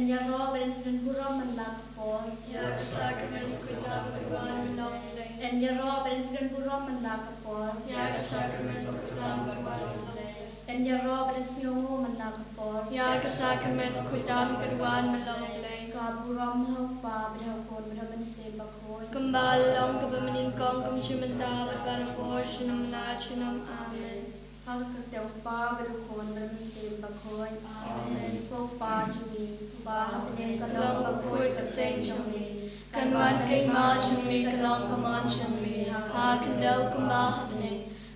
En ya rob en puram man lakapor. Ya kesakramen kudam berwan long lay. En ya rob en puram man lakapor. Ya kesakramen kudam berwan long lay. En ya rob en snongo man lakapor. Ya kesakramen kudam berwan long lay. Ka puram hau pa berhakon berhaman se bakhoy. Kembal long kebamanin kong kumchimenta berbarapor shinam la shinam amen. Hal kerteu pa berhakon berhaman se bakhoy. Amen. Ko pa chumi pa hapne kalong bakhoy kerteng chumi. Kanwan kay ma chumi kalong kaman chumi. Ha kandau kembal hapne.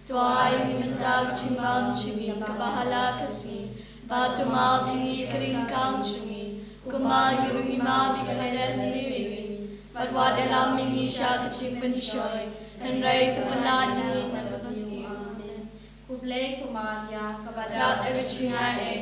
Tuai ni mentag chimbal chumi kabahala kasi. Batu ma bingi kering kang chumi. Kumai birungi ma bikades miwingi. Badwad elam mingi syak ching benishoy. Henry tu penat ni nasasi. Amen. Kublay kumaria kabada. Dat evichinga e.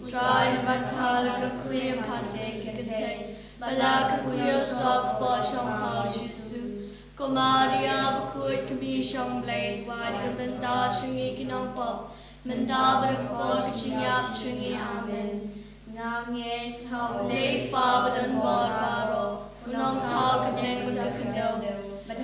Try na badpala kakuya pate kete. Bala kakuya sok po chong pa jisu. Kumaria bakuit kabi shong blade wide kabenta chungi kinong pop. Menta berkepol kicinyap chungi amen. Ngange hau Late Babadan Barbaro, Unong Talk and Yang with the Kando,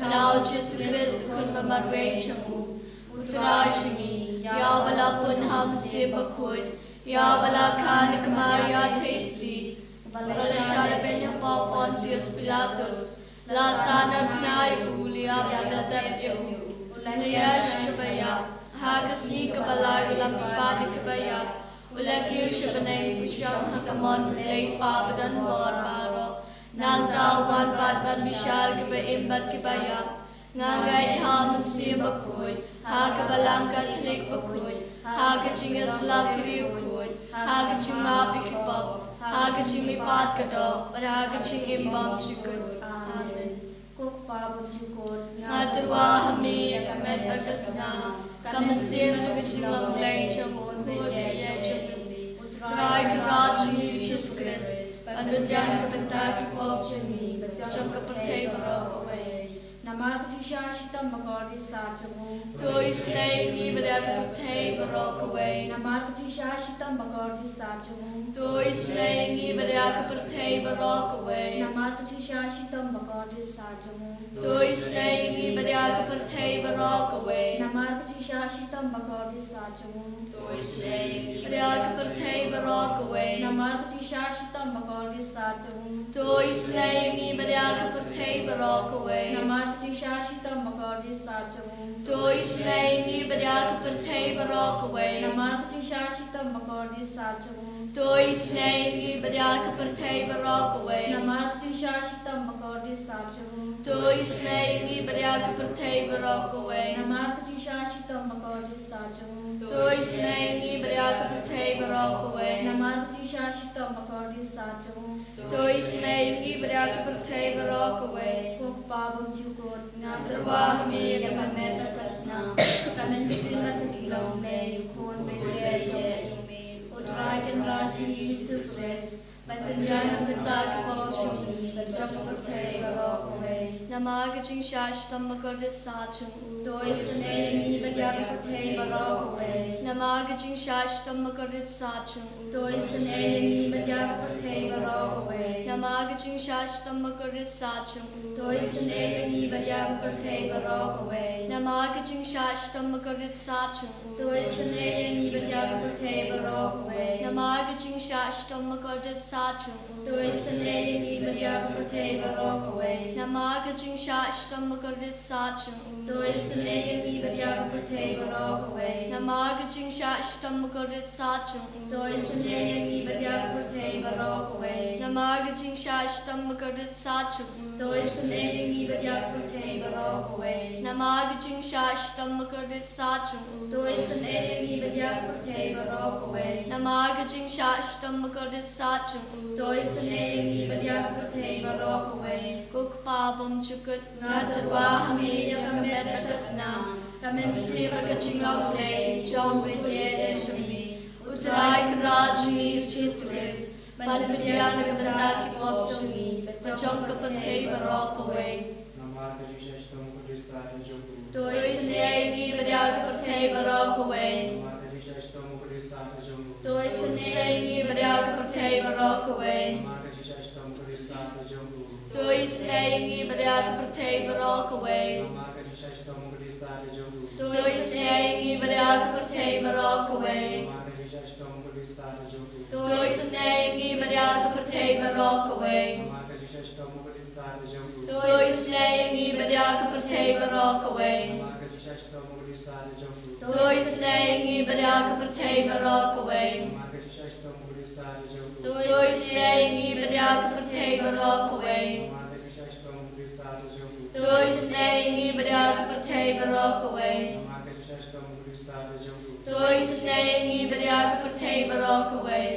Manau just Chris Kunbamarwachamu, Utrashimi, Yabala Punham Sibakud, Yabala Kanakamaria Tasty, Bala Shalabenya Pontius Pilatus, La Sana Pnai Ulia Baladebu, Ulayash Kabaya, Hakasni Kabala Ulamipani Kabaya. Ulagi shabanay kusyang hakamon play pabadan barbaro. Nang tawan padban bishar kiba imbat kibaya. Ngangay ham sibakuy. Hakabalang katlik bakuy. Hakaching aslav kriukuy. Hakaching mapikipap. Hakaching mipat kado. Hakaching imbam chikut. Amen. Kuk pabam chukot. Ngatarwa hami yakamet bagkasna. Kamasin tukaching lang lay chamon. Try to raj me Jesus Christ, and with Yan Kabantaki Pop Jimmy, but Junka Pate broke away. Namarkisha shitam magordi sajamu. To his name, even ever Pate broke away. Namarkisha shitam magordi sajamu. To his name, even ever Pate broke away. Namarkisha shitam magordi sajamu. To his name, even ever Pate broke away. Namarkisha shitam magordi sajamu. To his name, even ever Pate broke away. Namarkisha shitam magordi sajamu. To his name, even ever Pate broke away. Namarkisha shitam magordi sajamu. To his name, even ever Pate broke away. Namarkisha shitam magordi sajamu. To his name, even ever Pate broke away. Namarkisha shitam magordi sajamu. To his name, even ever Pate broke away. Namarkisha shitam magordi sajamu. To his name, even ever Pate broke away. Namarkisha shitam magordi sajamu. To his name, even ever Pate broke away. Kuk pabam chukot. Natarwa hami yakamet bagkasna. Kamen silat silong lay kon bele jumi. Utragan raju Yesu Christ. Yan Kabantaki Pop Jimmy, but Junka Pate broke away. Namagajing Shashtam Makordi Sachum. Doi sanayani bagyaga patay barok away. Namagajing Shashtam Makordi Sachum. Doi sanayani bagyaga patay barok away. Namagajing Shashtam Makordi Sachum. Doi sanayani bagyaga patay barok away. Namagajing Shashtam Makordi Sachum. Doi sanayani bagyaga patay barok away. Namagajing Shashtam Makordi Sachum. Doi sanayani bagyaga patay barok away. Namagajing Shashtam Makordi Sachum. Doi sanayani bagyaga patay barok away. Namagajing Shashtam Makordi Sachum. Doi sanayani bagyaga patay barok away. Namagajing Shashtam Makordi Sachum. Doi sanayani bagyaga patay barok away. Namagajing Shashtam Makordi Sachum. Doi sanayani bagyaga patay barok away. Namagajing Shashtam Makordi Sachum. Doi sanayani bagyaga patay barok away. Kuk pabam chukut ngatarwa hami yakamet bagkasna. Kamen siba kachingong lay jong bridye shumi. Utray karajmi Jesus Christ. Manbidyan Kabantaki Pop Jimmy, but Junka Pate broke away. Doi sanayani bagyaga patay broke away. Doi sanayani bagyaga patay broke away. beriak pertei barok away. Marga de Shashto Mugdisa de Jogu. Toi snei beriak pertei barok away. Marga de Shashto Mugdisa de Jogu. Toi snei beriak pertei barok away. Marga de Shashto Mugdisa de Jogu. Toi snei beriak pertei barok away. Marga de Shashto Mugdisa de Jogu. Toi snei beriak pertei barok away. Marga de Shashto Mugdisa de Jogu. Toi snei beriak pertei barok away. Marga de Shashto Mugdisa de Jogu. Toi snei beriak pertei barok away. Marga de Shashto Mugdisa de Jogu. Toi snei beriak pertei barok away.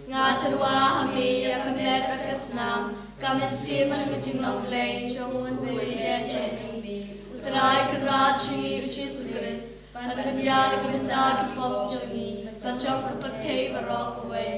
Ngatarwa hami akanet akasnam kamensim Jingisynei-blei chongun beriak chongi. Utrai kanrachungi uchisukris panbanyar kabindagi pop chongi panchok pertei barok away.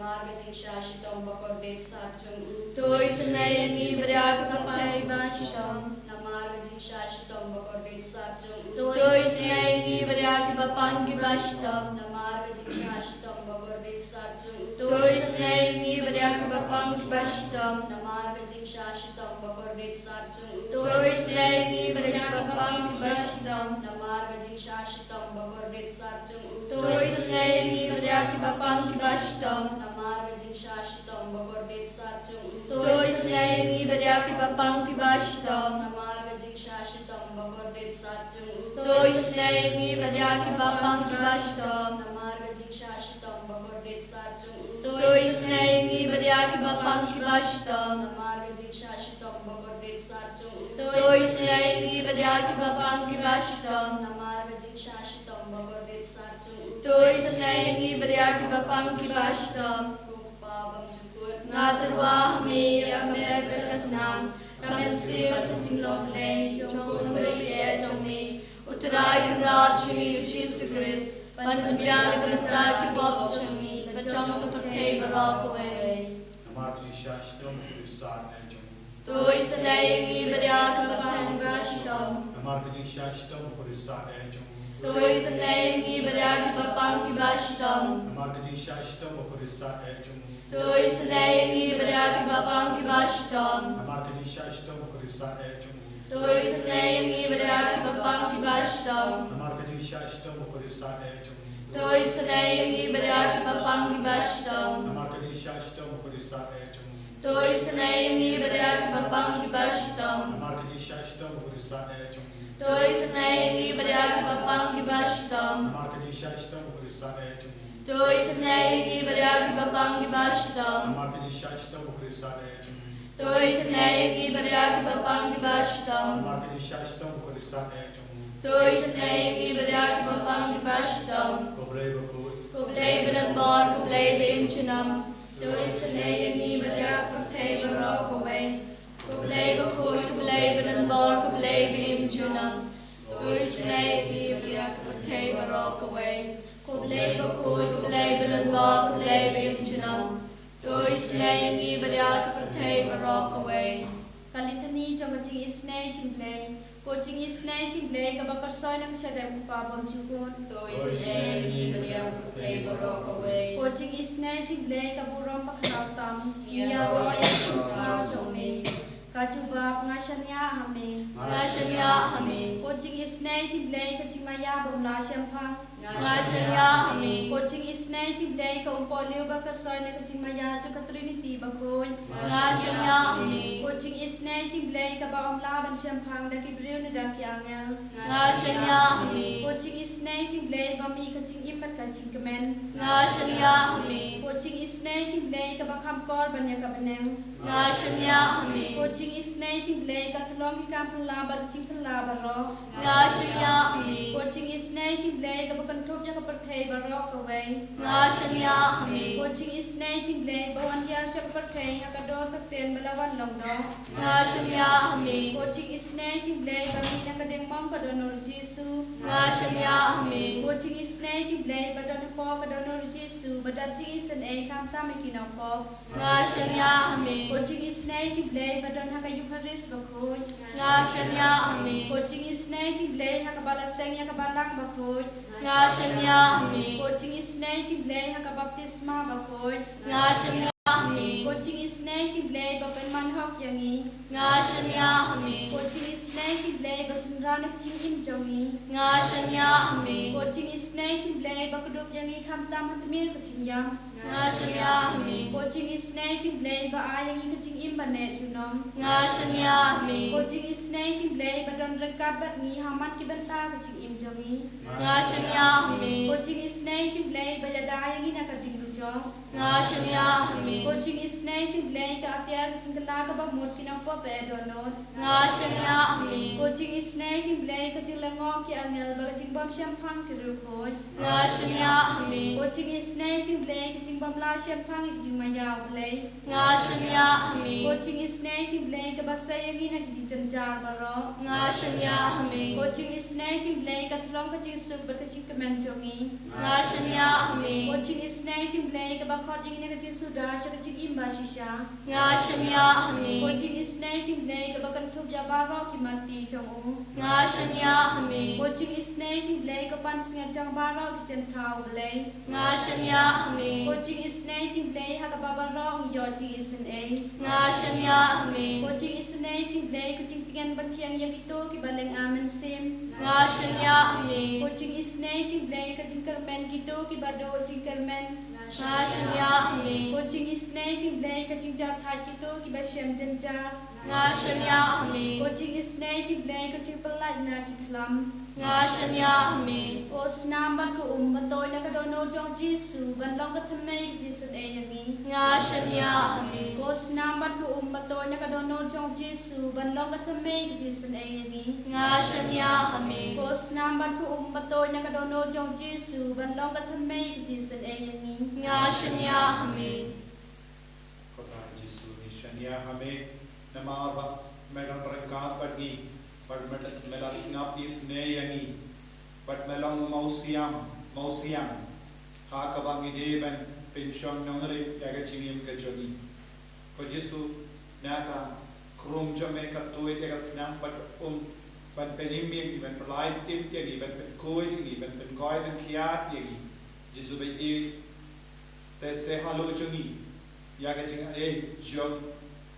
Marga Jingisynei-blei bakor desa chung. Toi snei beriak pertei basham. Marga Jingisynei-blei bakor desa chung. Toi snei beriak bapangi bashtam. Marga Jingisynei-blei bakor desa chung. Toi snei beriak bapangi bashtam. Marga Jingisynei-blei bakor desa chung. Toi snei beriak bapangi bashtam. Marga Jingisynei-blei bakor desa chung. Toi snei beriak bapangi bashtam. Marga Jingisynei-blei bakor desa chung. Toi snei beriak bapangi bashtam. Marga Jingisynei-blei bakor desa chung. Toi snei beriak bapangi bashtam. Marga Jingisynei-blei bakor desa chung. Toi snei beriak bapangi bashtam. Marga Jingisynei-blei bakor desa chung. Toi snei beriak bapangi bashtam. Marga Jingisynei-blei bakor desa chung. Toi snei beriak bapangi bashtam. Pabam cukut. Ngatarwa hami akanet akasnam kamensim Jingisynei-blei chongun beriak chongi. Utrai kanrachungi uchisukris panbanyar kabindagi pop chongi panchok pertei barok away. Marga de Shashto Mugdisa de Jogu. Toi snei beriak pertei bashtam. Marga de Shashto Mugdisa de Jogu. Toi snei beriak bapangi bashtam. Marga de Shashto Mugdisa de Jogu. Toi snei beriak bapangi bashtam. Marga de Shashto Mugdisa de Jogu. Toi snei beriak bapangi bashtam. Marga de Shashto Mugdisa de Jogu. Toi snei beriak bapangi bashtam. Marga de Shashto Mugdisa de Jogu. Toi snei beriak bapangi bashtam. Marga de Shashto Mugdisa de Jogu. Toi snei beriak bapangi bashtam. Marga de Shashto Mugdisa de Jogu. Toi snei beriak bapangi bashtam. Marga de Shashto Mugdisa de Jogu. Toi snei beriak bapangi bashtam. Marga de Shashto Mugdisa de Jogu. Toi snei beriak bapangi bashtam. Koblei bakut. Kublei berenbar kublei beimchinam. Toi snei beriak pertei barok away. Kublei bakut kublei berenbar kublei beimchinam. Toi snei beriak pertei barok away. Kublei bakut kublei berenbar kublei beimchinam. Toi snei beriak pertei barok away. Kalitani jaga Jingisynei-blei. Ko Jingisynei-blei ka bakar soy na kasyadem ko pabam cukut. Toi snei beriak pertei barok away. Ko Jingisynei-blei ka buram pakrautam. Iya, Iya roy iya. ka chome. Kajuba pengasanya hame. Ngashanya hami. Ko Jingisynei-blei ka jingmaya bomla syampang. Ngashanya hami. Ko Jingisynei-blei ka umpolio bakar soy na ka jingmaya jo ka Trinity bakoy. Ngashanya hami. Ko Jingisynei-blei ka ba umlaban syampang da kibriw na daki angel. Ngashanya hami. Ko Jingisynei-blei ba mi ka jingimat ka jingkemen. Ngashanya hami. Ko Jingisynei-blei ka ba kamkor banya ka beneng. Ngashanya hami. Ko Jingisynei-blei ka tulong ki kampung labar jingkelabar ro. Ngashanya hami. Ko Jingisynei-blei ka ba kantup ya ka pertei barok away. Ngashanya hami. Ko Jingisynei-blei ba wan ya siya ka pertei ya ka dor ka ten balawan long do. Ngashanya hami. Ko Jingisynei-blei ba mi na ka deng mom ka donor Jesu. Ngashanya hami. Ko Jingisynei-blei ba donor po ka donor Jesu ba dap Jingisynei kam tam ikinaw ko. Ngashanya hami. Ko Jingisynei-blei ba don ha ka Eucharist ba koy. Ngashanya hami. Ko Jingisynei-blei ha ka balaseng ya ka balang ba koy. Ngashanya hami. Ko Jingisynei-blei ha ka baptisma ba koy. Ngashanya hami. Ko Jingisynei-blei ba pen man hok yangi. Nga shanya hami. Ko Jingisynei-blei ba sinrana kajing im jongi. Nga shanya hami. Ko Jingisynei-blei ba kudup yangi kam tam hatmir kajing yam. Nga shanya hami. Ko Jingisynei-blei ba ayangi kajing im ba ne junom. Nga shanya hami. Ko Jingisynei-blei ba don rekabat ngi haman ki benta kajing im jongi. Nga shanya hami. Ko Jingisynei-blei ba yada yangi na kajing lujong. Nga shanya hami. Ko Jingisynei-blei ka atiar kajing kelaga ba mut kinang po pe donot. Nga shanya hami. Ko Jingisynei-blei kajing langok ki angel ba kajing bom syampang ki rukhoy. Nga shanya hami. Ko Jingisynei-blei kajing bom la syampang kajing mayaw blei. Nga shanya hami. Ko Jingisynei-blei ka basa yangi na kajing janjar baro. Nga shanya hami. Ko Jingisynei-blei ka tulong kajing super kajing kemenjongi. Nga shanya hami. Ko Jingisynei-blei ka bakhot yangi na kajing sudah sya kajing imba shisha. Nga shanya hami. Ko Jingisynei-blei ka bakan tup ya baro ki mati jongu. Nga shanya hami. Ko Jingisynei-blei ka pan singat jang baro ki jentau blei. Nga shanya hami. Ko Jingisynei-blei ha ka babaro ngi yo Jingisynei. Nga shanya hami. Ko Jingisynei-blei ka jing tingan bathiang yang itu ki baleng amen sim. Nga shanya hami. Ko Jingisynei-blei ka jing kermen gitu ki bado jing kermen. Nga shanya hami. Ko Jingisynei-blei ka jing jat thai gitu ki basyam jenjar. Nga shanya hami. Ko Jingisynei-blei ka jing pelaj na ki klam. Nga shanya hami. Ko senamban ko batoy na kadono jong Jisu ban long ka thamei Jisu e yangi. Nga shanya hami. Ko senamban ko batoy na kadono jong Jisu ban long ka thamei Jisu e yangi. Nga shanya hami. Ko senamban ko batoy na kadono jong Jisu ban long ka thamei Jisu e yangi. Nga shanya hami. Kota Jisu ni shania hame namarba medan rengkat pagi but mela singap is ne yangi but melong mausiam ha kabang ideban pension nongre yaga chingim ka joni ko Jisu naka krum jame ka toy yaga snam but ban penimmi ban pelai tim yangi ban koi yangi ban koi ban kiat yangi Jisu be e te se halo chungi yaga ching jong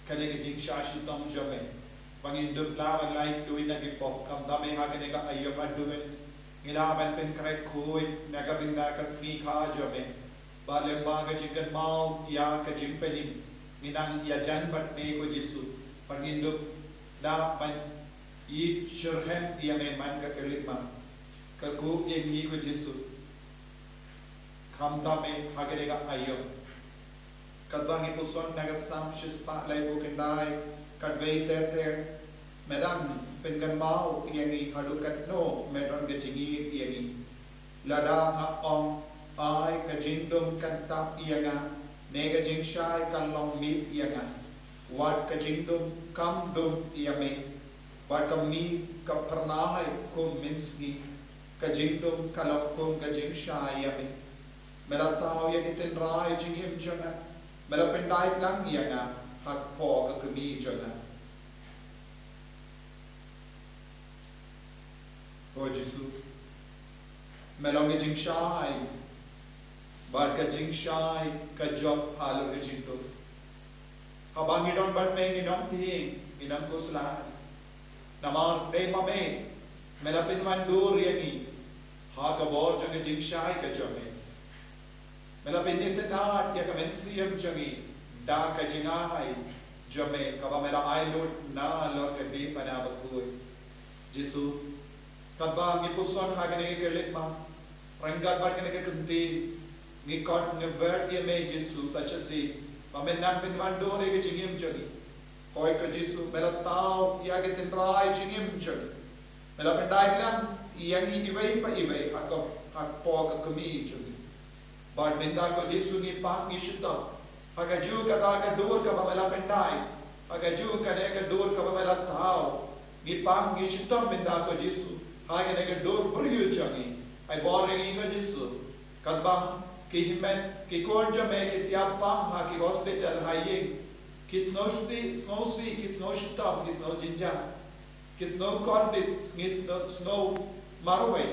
kane ga jing shashi tam jame bangin dubla bang lai lui na gi pop kam da me ha kane ga ayo ba dumen ngila ban pen krai khoi na ga binda ka smi kha jame ba le ba ga chicken mau ya ka jing penim minang ya jan bat me ko Jisu bangin dub da ban yi shurhem ya me man ka kelit ma ka ku ye mi ko Jisu kam da me ha kane ga ayo kadbangi puson naga sam shis pa lai bu kendai kadvei ter medan pengan mau yangi hadukat no medan ge chingi yangi lada na ong ai ka jingdum kan ta yanga nega jing shai kan long mit yanga wat ka jingdum kam dum yame wat ka mi ka pranahai kum minsgi ka jingdum kalok kum ga jing shai yame meratao yangi ten rai jingim jana mela pendai lang yanga hak po ka kami jana ko Jisu melong jing shai bar ka jing shai ka job halo ka jing to habang idon bat me nginom ting inam ko sulai namar pe mame mela pinwan dur yangi ha ka bor jang jing shai ka job mela pinit na ya ka mensiam jangi da ka jingai jame ka ba mela ai lot na lot ka be pana ba ko Jisu kadba ngi puson ha gane ke lit ma rangat bat gane ke kunti ngi kot ne vert ye me Jisu sachasi pa men nan pin wan do re ke jingim jangi koi ka Jisu mela tau ya ke tin rai jingim jangi mela pendai lang yangi iwai pa iwai hak po ka kami jangi Bad minda ko Jisu ni pak ni shita aga ju ka da ka dur ka bamela pendai aga ju ka ne ka dur ka bamela thao ni pak ni shita minda ko Jisu aga ne ka dur briyu changi ai bor ri ko Jisu kadba ki himen ki kon jame ki tiap pam ha ki hospital ha yeng ki snosi ki snoshita ki snojinja ki snow kondit snow marway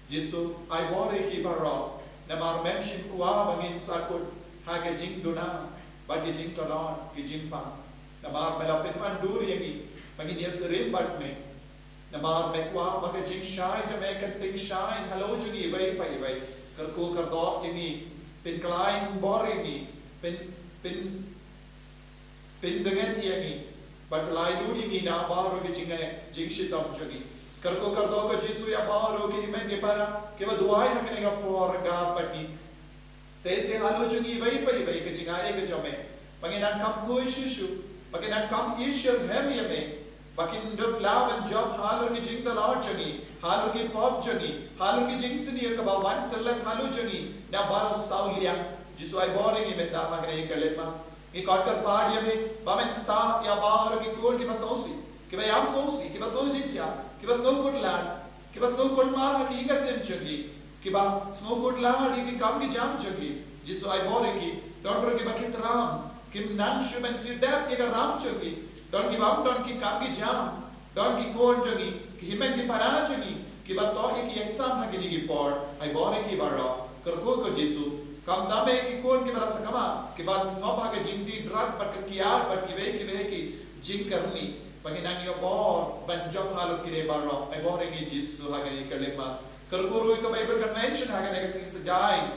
Jisu ai bor ri ki baro na mar mention kuwa bangin sakut haga jing duna bat ke jing tolon ke jing pa na mar melapin man dur yangi mangin yes rim bat me na mar me kwa ba ke jing shai ja me kan ting shai hello jungi vai pai vai kar ko kar do yangi pin klein bor yangi pin dengan yangi bat lai lu yangi na baro ke jing jing shitam jungi kar do ko jisu ya baro ke men ke para ke ba duai hakne ga por ga pati Tese halojungi vai pai vai ke jinga e ke jome. Panginang kam koi shishu, panginang kam ishir hem yeme. Bakin dub laban job halur ki jing the lord jungi, halur ki pop jungi, halur ki jing sini ka ba wan telang halojungi. Na baro saulia jisu ai boring yeme ta hagre kalema. Ki kotkar pad yeme bamen ta ya baro ki kol ki basosi. Ki ba yam sosi, ki basosi jinja, ki bas go kod land, ki bas go kod mar ha ki inga sem jungi. Kiba snow good la di kam ki jam chagi jisu ai bore ki doctor ki bakit ram kim nan shumen si dap ki ram chagi don ki bam don ki kam ki jam don ki kon chagi ki himen ki para chagi kiba to ki exam ha ki por ai bore ki baro karko ko jisu kam dame ki kon ki bala sakama kiba no bha ke jindi drug but ki yar but ki ve ki jing karni paginang yo bor ban job halu ki re baro ai bore ki jisu ha ki kalema Karguru ka Bible convention haga nega sing sedai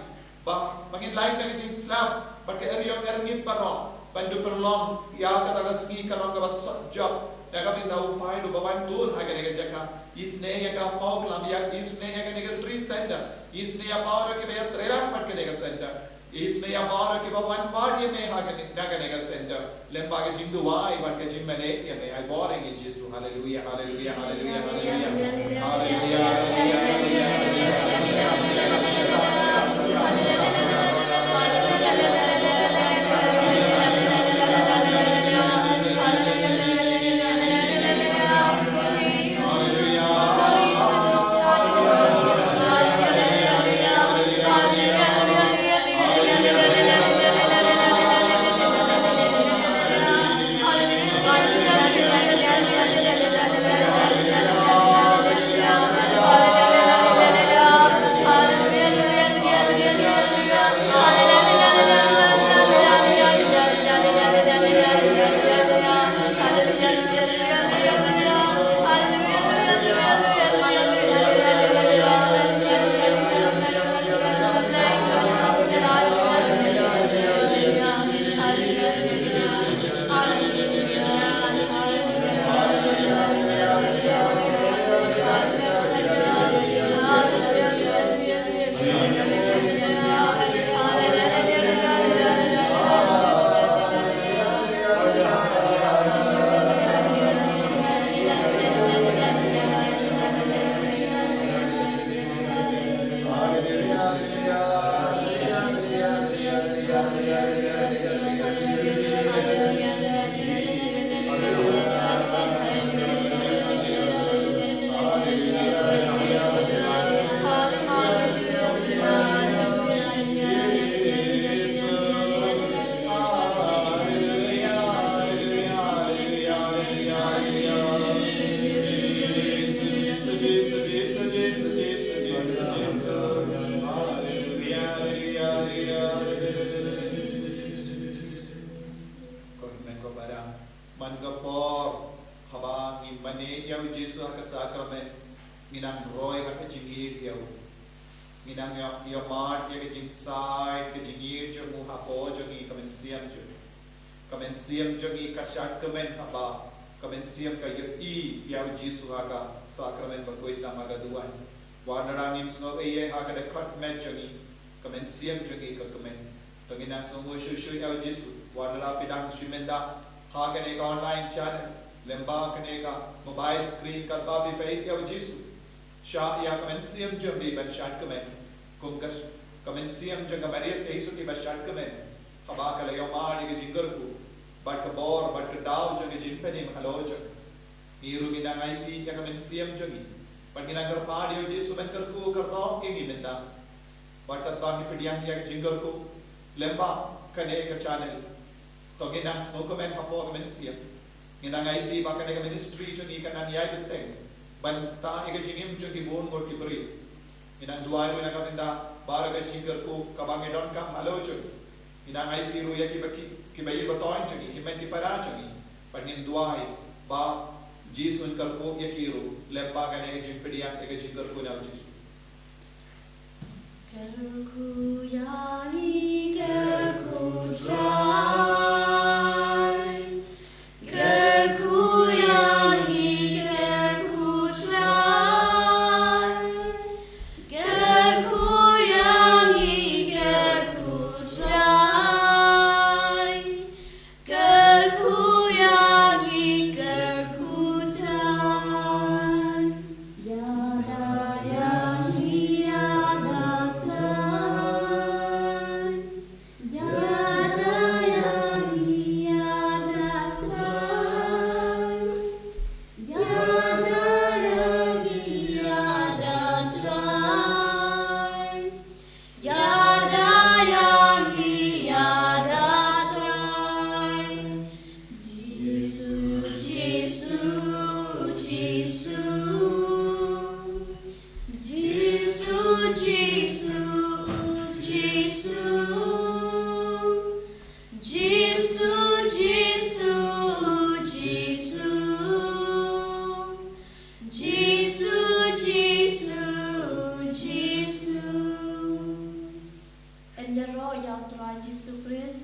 ba mangin lain nega jing slap but ke area erngit paro bandu perlong ya ka taga ski kalong ka bas job naga binda upai do bawan tur haga nega jaka isne ya ka pau lam ya isne ya ka nega treat center isne ya power ke be trela pat ke nega center isne ya power ke bawan party me haga nega center lemba ke jing duai but ke jing mane ya me I boring in Jesus hallelujah hallelujah hallelujah hallelujah hallelujah online channel lemba kaneka mobile screen kalba bi faith ya jisu sha ya commensium jambi ban shat kamen kungas commensium janga maria teisu ki ban shat kamen haba kala yo mari ge jingarku but bor but daw janga jimpeni haloja niru gina ngaiti ya commensium jagi but gina gar padi yo jisu ban karku kardo ke gi menda but tatba ki pidiang ya jingarku lemba kaneka channel to ginang snow comment hapo commensium ginang IT ba kaneka ministry jagi kanan yai biteng ban ta ega jingim jagi bon gor ki bri ginang duai ro naga benda baraga jingar ko kabange don kam halojo ginang IT ro ya ki baki कि भाई बताओ चंगी कि मैं की परा चंगी पर निम दुआई बा जीसु इन कर को यकीरो लेपा कने के जिंपड़िया के जिंकर को ना जीसु Gerku yani gerku try, gerku yani gerku try, gerku yani gerku try, gerku yani gerku try, yada yani yada.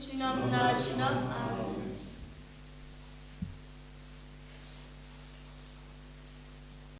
Chinam na chinam